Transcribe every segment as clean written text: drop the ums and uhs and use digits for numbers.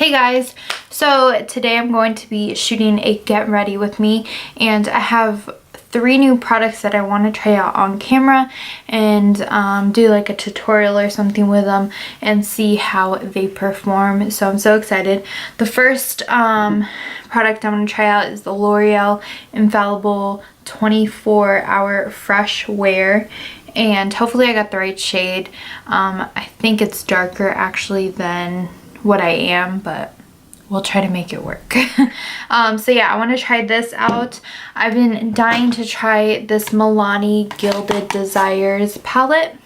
Hey guys, so today I'm going to be shooting a get ready with me, and I have 3 new products that I want to try out on camera and do like a tutorial or something with them and see how they perform. So I'm so excited. The first product I'm going to try out is the L'Oreal Infallible 24-hour fresh wear, and hopefully I got the right shade. I think it's darker actually than what I am, but we'll try to make it work. So yeah, I want to try this out. I've been dying to try this Milani Gilded Desires palette.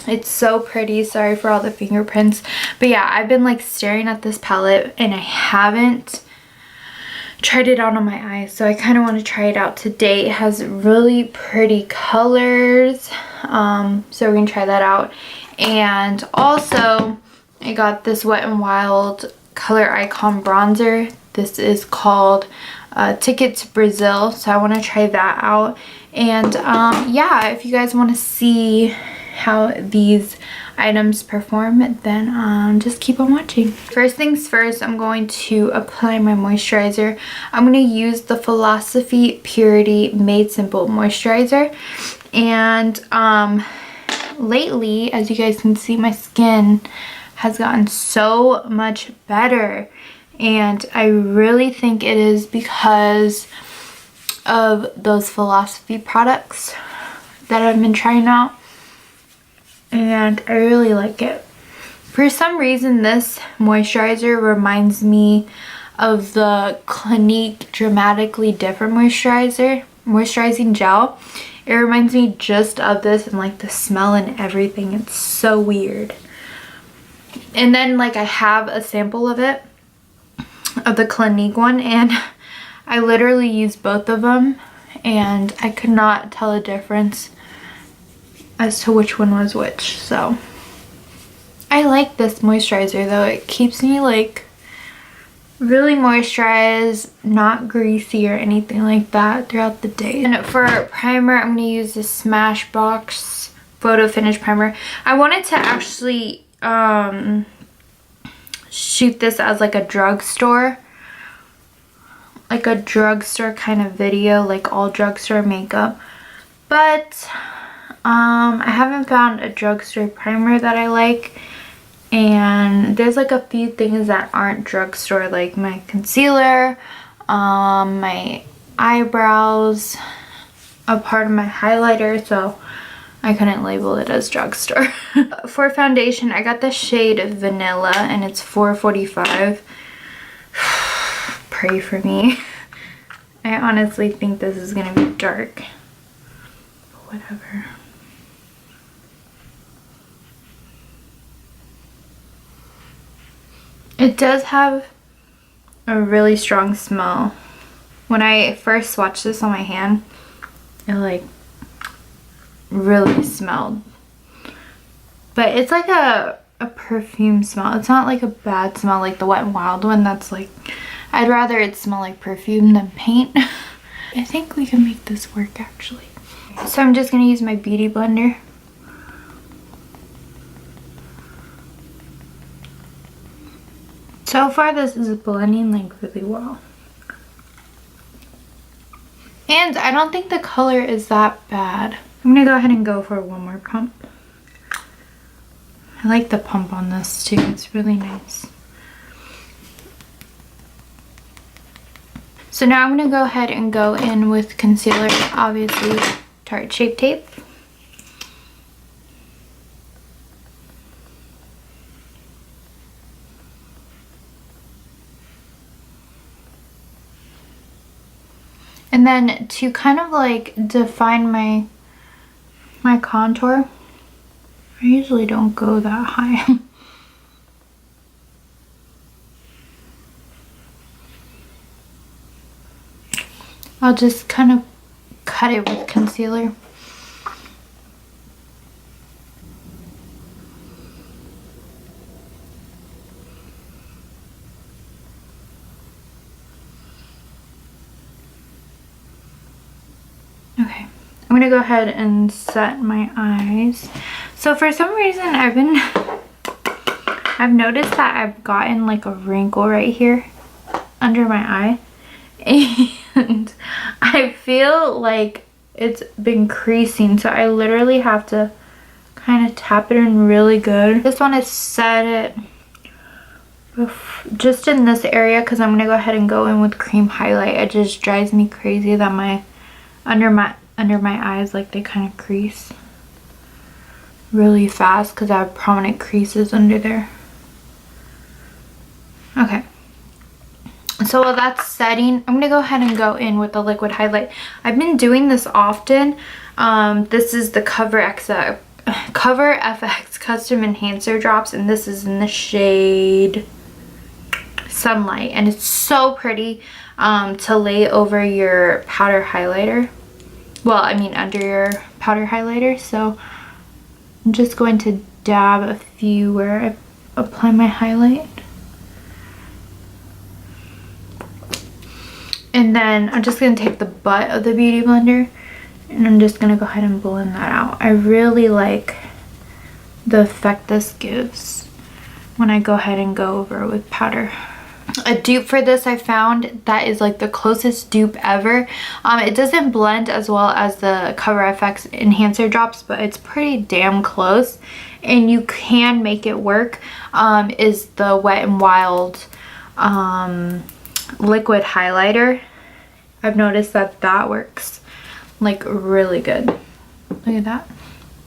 It's so pretty. Sorry for all the fingerprints, but yeah, I've been like staring at this palette and I haven't tried it out on my eyes, so I kind of want to try it out today. It has really pretty colors, so we're gonna try that out. And also I got this Wet n Wild Color Icon bronzer. This is called Ticket to Brazil, so I want to try that out. And yeah, if you guys want to see how these items perform, then just keep on watching. First things first, I'm going to apply my moisturizer. I'm going to use the Philosophy Purity Made Simple moisturizer. And lately, as you guys can see, my skin has gotten so much better, and I really think it is because of those Philosophy products that I've been trying out, and I really like it. For some reason, this moisturizer reminds me of the Clinique Dramatically Different moisturizing gel. It reminds me just of this, and like the smell and everything. It's so weird. And then like I have a sample of it, of the Clinique one, and I literally used both of them and I could not tell a difference as to which one was which. So I like this moisturizer though. It keeps me like really moisturized, not greasy or anything like that throughout the day. And for primer, I'm going to use this Smashbox Photo Finish Primer. I wanted to actually shoot this as like a drugstore kind of video, like all drugstore makeup, but I haven't found a drugstore primer that I like, and there's like a few things that aren't drugstore, like my concealer, my eyebrows, a part of my highlighter, so I couldn't label it as drugstore. For foundation, I got the shade Vanilla, and it's $4.45. Pray for me. I honestly think this is gonna be dark. Whatever. It does have a really strong smell. When I first swatched this on my hand, it like really smelled, but it's like a perfume smell. It's not like a bad smell like the Wet n Wild one. That's like, I'd rather it smell like perfume than paint. I think we can make this work actually. So I'm just gonna use my beauty blender. So far this is blending like really well, and I don't think the color is that bad. I'm gonna go ahead and go for one more pump. I like the pump on this too, it's really nice. So now I'm gonna go ahead and go in with concealer, obviously Tarte Shape Tape. And then to kind of like define my contour, I usually don't go that high. I'll just kind of cut it with concealer. Okay, I'm gonna go ahead and set my eyes. So for some reason I've been I've noticed that I've gotten like a wrinkle right here under my eye. And I feel like it's been creasing, so I literally have to kind of tap it in really good. Just want to set it just in this area because I'm gonna go ahead and go in with cream highlight. It just drives me crazy that my under my eyes, like, they kind of crease really fast because I have prominent creases under there. Okay, so while that's setting, I'm gonna go ahead and go in with the liquid highlight. I've been doing this often. This is the Cover FX Custom Enhancer Drops, and this is in the shade Sunlight, and it's so pretty to lay over your powder highlighter. Well, I mean under your powder highlighter. So I'm just going to dab a few where I apply my highlight. And then I'm just going to take the butt of the Beauty Blender and I'm just going to go ahead and blend that out. I really like the effect this gives when I go ahead and go over with powder. A dupe for this I found that is like the closest dupe ever. It doesn't blend as well as the Cover FX Enhancer Drops, but it's pretty damn close and you can make it work. Is the Wet n Wild liquid highlighter. I've noticed that that works like really good. Look at that.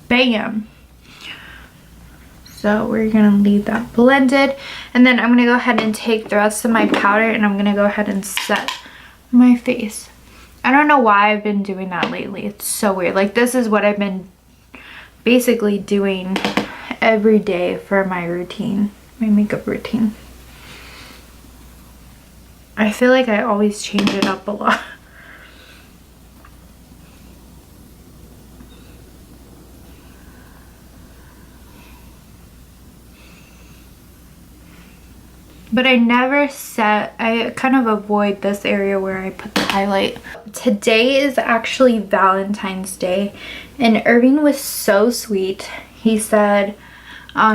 Bam! So we're gonna leave that blended, and then I'm gonna go ahead and take the rest of my powder and I'm gonna go ahead and set my face. I don't know why I've been doing that lately. It's so weird. Like, this is what I've been basically doing every day for my routine, my makeup routine. I feel like I always change it up a lot. But I never set, I kind of avoid this area where I put the highlight. Today is actually Valentine's Day, and Irving was so sweet. He said,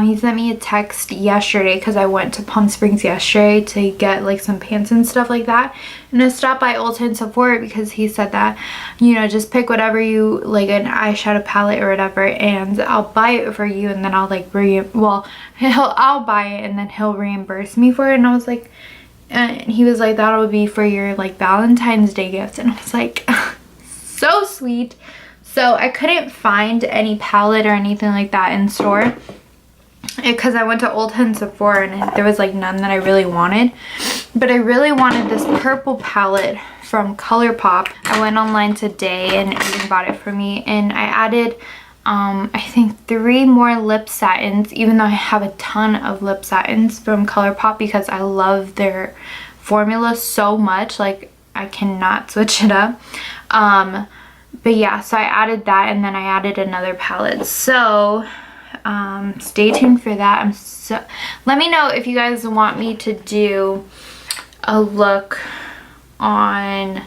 he sent me a text yesterday because I went to Palm Springs yesterday to get like some pants and stuff like that, and I stopped by Ulta and Sephora because he said that, you know, just pick whatever you like, an eyeshadow palette or whatever, and I'll buy it for you, and then I'll like I'll buy it and then he'll reimburse me for it. And I was like, and he was like, that'll be for your like Valentine's Day gift, and I was like, so sweet. So I couldn't find any palette or anything like that in store because I went to Ulta and Sephora and there was like none that I really wanted. But I really wanted this purple palette from ColourPop. I went online today and Aiden bought it for me, and I added I think 3 more lip satins, even though I have a ton of lip satins from ColourPop because I love their formula so much. Like, I cannot switch it up. But yeah, so I added that, and then I added another palette. So stay tuned for that. Let me know if you guys want me to do a look on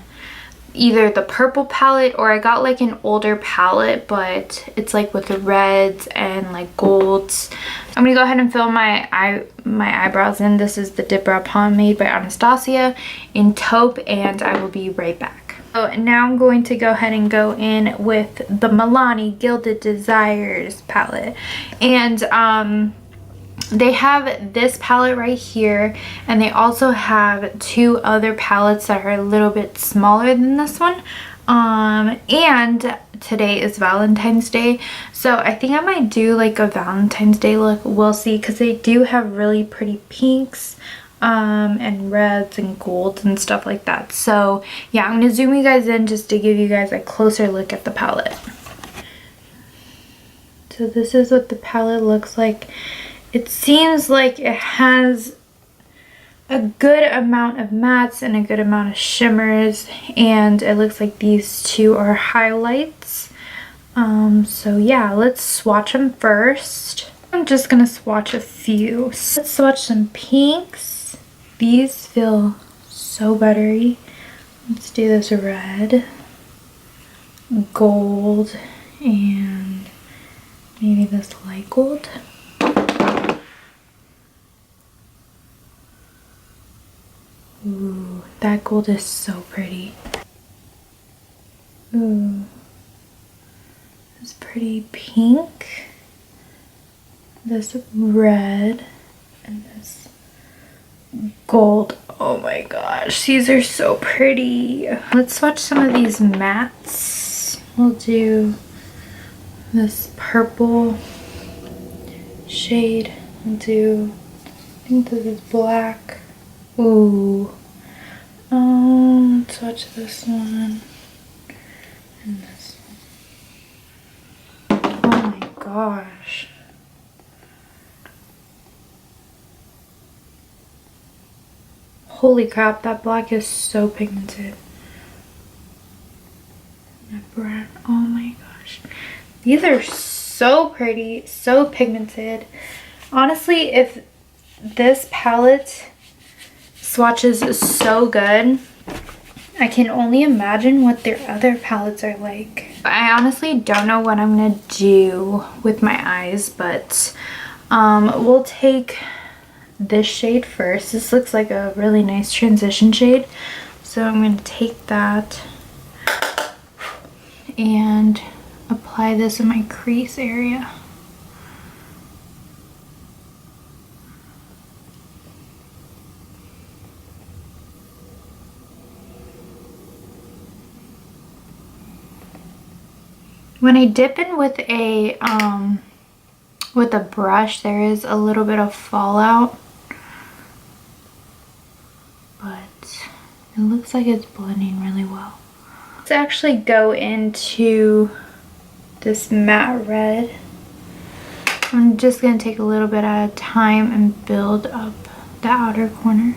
either the purple palette, or I got like an older palette, but it's like with the reds and like golds. I'm gonna go ahead and fill my eyebrows in. This is the Dip Brow Pomade by Anastasia in taupe, and I will be right back. So now I'm going to go ahead and go in with the Milani Gilded Desires palette, and they have this palette right here, and they also have 2 other palettes that are a little bit smaller than this one. And today is Valentine's Day, so I think I might do like a Valentine's Day look. We'll see, because they do have really pretty pinks and reds and golds and stuff like that. So yeah, I'm gonna zoom you guys in just to give you guys a closer look at the palette. So this is what the palette looks like. It seems like it has a good amount of mattes and a good amount of shimmers, and it looks like these 2 are highlights. So yeah, let's swatch them first. I'm just gonna swatch a few. Let's swatch some pinks. These feel so buttery. Let's do this red, gold, and maybe this light gold. Ooh, that gold is so pretty. Ooh, this pretty pink, this red, and this gold. Oh my gosh, these are so pretty. Let's swatch some of these mattes. We'll do this purple shade. We'll do, I think this is black. Ooh. Let's swatch this one and this one. Oh my gosh. Holy crap, that black is so pigmented. That brown, oh my gosh. These are so pretty, so pigmented. Honestly, if this palette swatches so good, I can only imagine what their other palettes are like. I honestly don't know what I'm gonna do with my eyes, but we'll take this shade first. This looks like a really nice transition shade, so I'm going to take that and apply this in my crease area. When I dip in with a brush, there is a little bit of fallout, but it looks like it's blending really well. Let's actually go into this matte red. I'm just going to take a little bit at a time and build up the outer corner.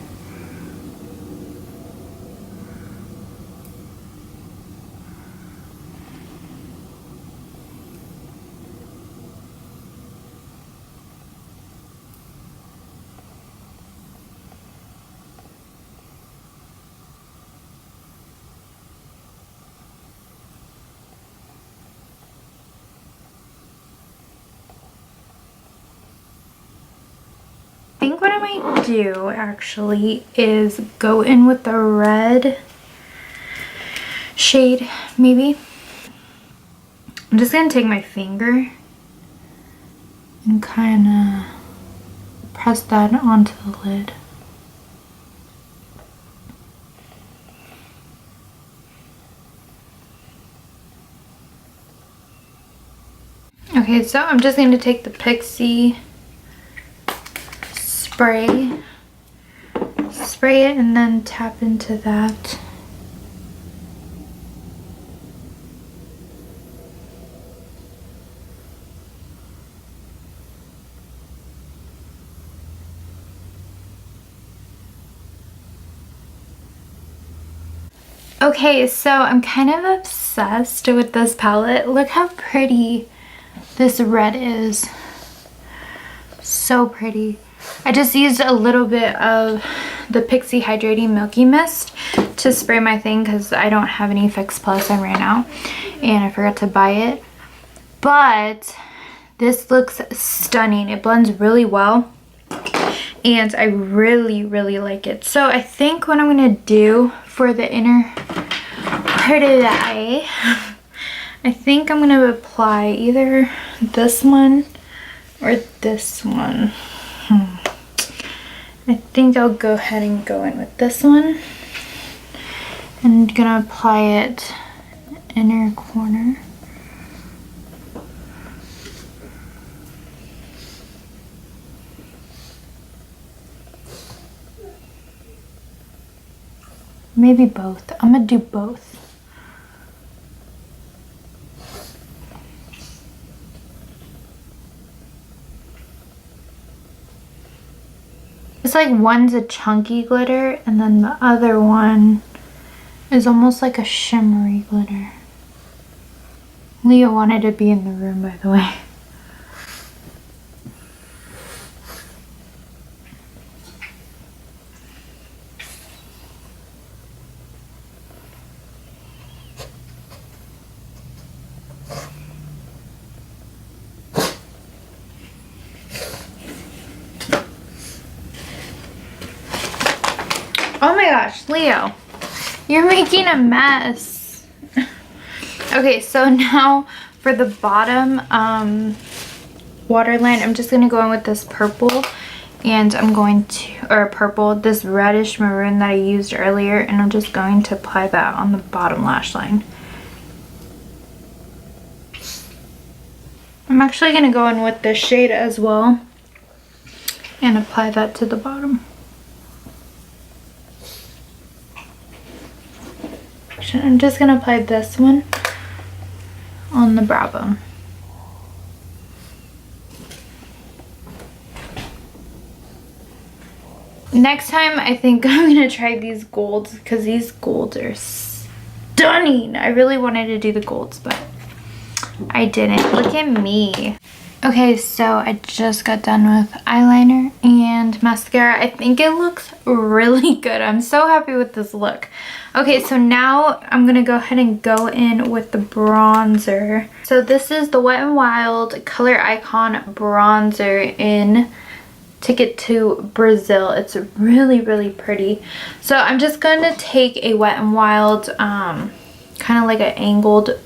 I think what I might do actually is go in with the red shade, maybe. I'm just gonna take my finger and kind of press that onto the lid. Okay, so I'm just going to take the Pixie spray it and then tap into that. Okay, so I'm kind of obsessed with this palette. Look how pretty this red is. So pretty. I just used a little bit of the Pixie Hydrating Milky Mist to spray my thing because I don't have any Fix Plus. I ran out and I forgot to buy it. But this looks stunning. It blends really well and I really, really like it. So I think what I'm going to do for the inner part of the eye, I think I'm going to apply either this one or this one. I think I'll go ahead and go in with this one. I'm gonna apply it inner corner. Maybe both. I'm gonna do both. It's like one's a chunky glitter and then the other one is almost like a shimmery glitter. Leah wanted to be in the room, by the way. Oh my gosh, Leo, you're making a mess. Okay, so now for the bottom waterline, I'm just gonna go in with this purple, and I'm going to, or purple, this reddish maroon that I used earlier, and I'm just going to apply that on the bottom lash line. I'm actually gonna go in with this shade as well and apply that to the bottom. I'm just gonna apply this one on the brow bone. Next time I think I'm gonna try these golds because these golds are stunning. I really wanted to do the golds, but I didn't. Look at me. Okay, so I just got done with eyeliner and mascara. I think it looks really good. I'm so happy with this look. Okay, so now I'm gonna go ahead and go in with the bronzer. So this is the Wet n Wild Color Icon bronzer in Ticket to Brazil. It's really, really pretty. So I'm just going to take a Wet n Wild, kind of like an angled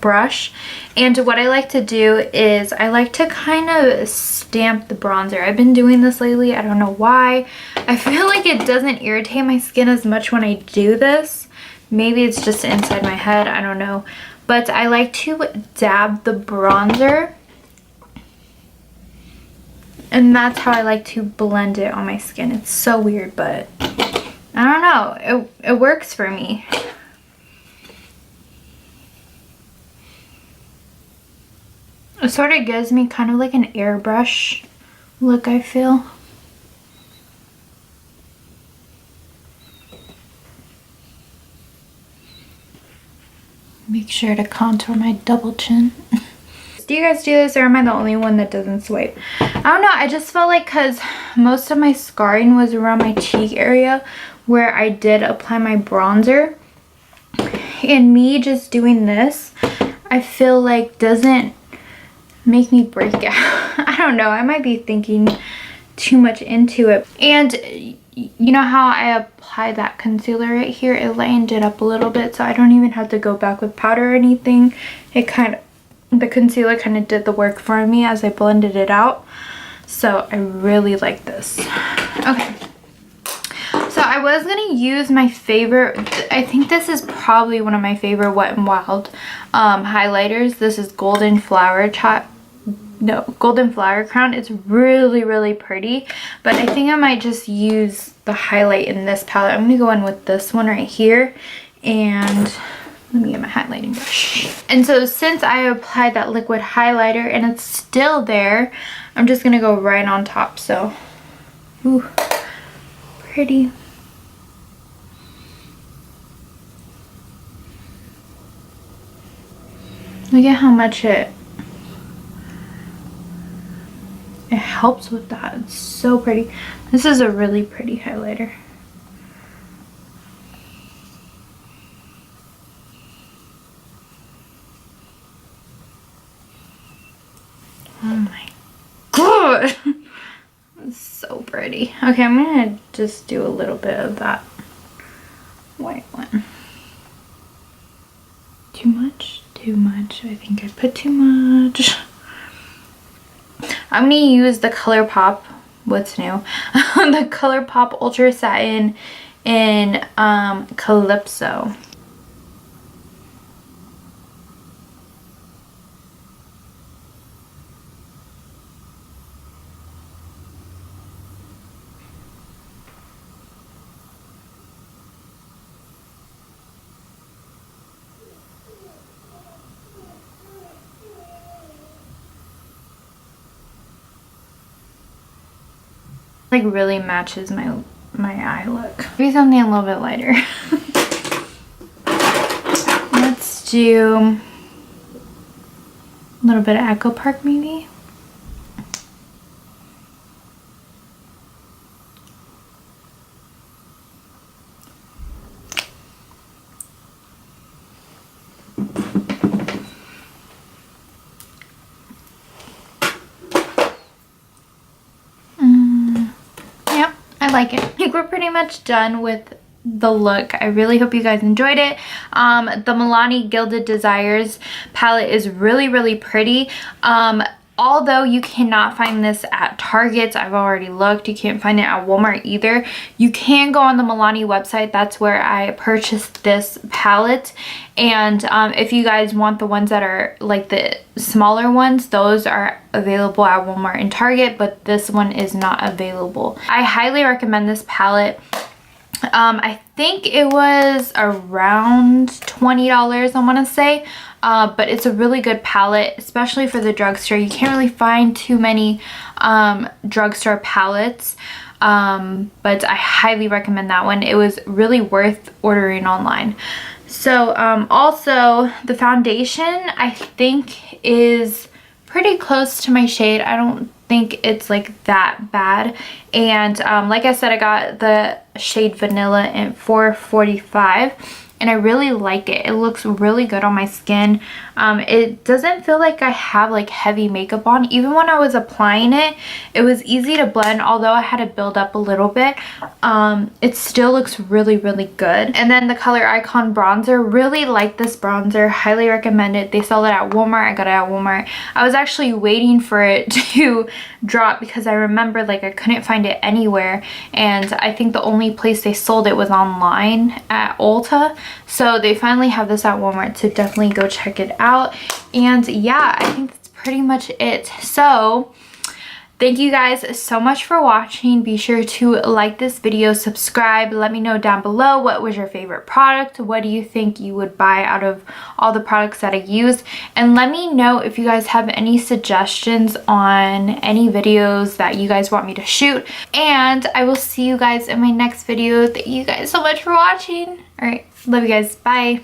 brush, and what I like to do is I like to kind of stamp the bronzer. I've been doing this lately. I don't know why. I feel like it doesn't irritate my skin as much when I do this. Maybe it's just inside my head, I don't know, but I like to dab the bronzer, and that's how I like to blend it on my skin. It's so weird, but I don't know, it works for me. It sort of gives me kind of like an airbrush look, I feel. Make sure to contour my double chin. Do you guys do this, or am I the only one that doesn't swipe? I don't know, I just felt like because most of my scarring was around my cheek area where I did apply my bronzer, and me just doing this, I feel like doesn't make me break out. I don't know, I might be thinking too much into it. And you know how I apply that concealer right here? It lightened it up a little bit, so I don't even have to go back with powder or anything. It kind of, the concealer kind of did the work for me as I blended it out. So I really like this. Okay. So I was going to use my favorite, I think this is probably one of my favorite Wet n Wild highlighters. This is Golden Flower Crown. It's really, really pretty, but I think I might just use the highlight in this palette. I'm going to go in with this one right here, and let me get my highlighting brush. And so since I applied that liquid highlighter and it's still there, I'm just going to go right on top. So, ooh, pretty. Look at how much it helps with that. It's so pretty. This is a really pretty highlighter. Oh my god. It's so pretty. Okay, I'm gonna just do a little bit of that white one. Too much? Too much. I think I put too much. I'm gonna use the ColourPop, what's new? The ColourPop Ultra Satin in Calypso. Like really matches my eye look. Maybe something a little bit lighter. Let's do a little bit of Echo Park maybe. I like it. I think we're pretty much done with the look. I really hope you guys enjoyed it. The Milani Gilded Desires palette is really pretty. Although you cannot find this at Targets, I've already looked. You can't find it at Walmart either. You can go on the Milani website. That's where I purchased this palette. And if you guys want the ones that are like the smaller ones, those are available at Walmart and Target, but this one is not available. I highly recommend this palette. I think it was around $20, I want to say. But it's a really good palette, especially for the drugstore. You can't really find too many drugstore palettes, but I highly recommend that one. It was really worth ordering online. So also the foundation I think is pretty close to my shade. I don't think it's like that bad. And like I said, I got the shade Vanilla in 445. And I really like it. It looks really good on my skin. It doesn't feel like I have like heavy makeup on. Even when I was applying it, it was easy to blend. Although I had to build up a little bit, it still looks really good. And then the Color Icon bronzer. Really like this bronzer. Highly recommend it. They sell it at Walmart. I got it at Walmart. I was actually waiting for it to drop because I remember like I couldn't find it anywhere. And I think the only place they sold it was online at Ulta. So they finally have this at Walmart, so definitely go check it out. And yeah, I think that's pretty much it. So thank you guys so much for watching. Be sure to like this video, subscribe, let me know down below what was your favorite product. What do you think you would buy out of all the products that I used? And let me know if you guys have any suggestions on any videos that you guys want me to shoot. And I will see you guys in my next video. Thank you guys so much for watching. All right, love you guys. Bye.